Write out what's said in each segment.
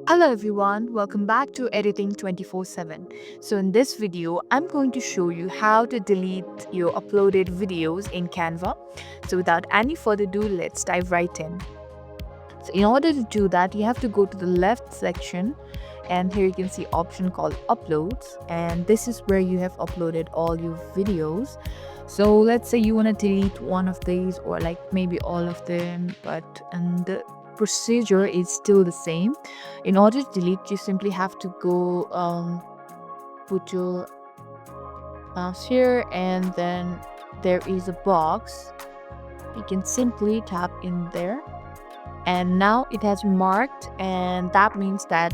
Hello everyone, welcome back to Editing 24/7. So in this video, I'm going to show you how to delete your uploaded videos in Canva. So without any further ado, let's dive right in. So in order to do that, you have to go to the left section and here you can see option called uploads, and this is where you have uploaded all your videos. So let's say you want to delete one of these or like maybe all of them, but and the procedure is still the same. In order to delete, you simply have to go put your mouse here, and then there is a box. You can simply tap in there, and now it has marked, and that means that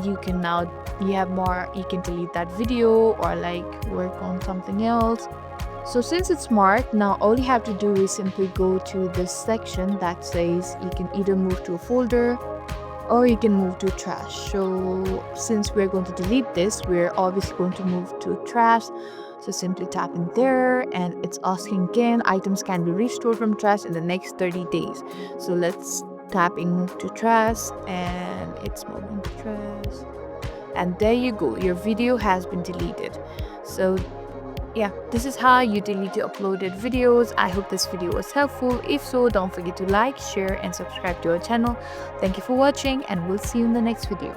you have more, you can delete that video or like work on something else. So since it's marked, now all you have to do is simply go to this section that says you can either move to a folder or you can move to trash. So since we're going to delete this, we're obviously going to move to trash. So simply tap in there, and it's asking again, items can be restored from trash in the next 30 days. So let's tap in move to trash, and it's moving to trash. And there you go, your video has been deleted. So yeah, this is how you delete your uploaded videos. I hope this video was helpful. If so, don't forget to like, share and subscribe to our channel. Thank you for watching, and we'll see you in the next video.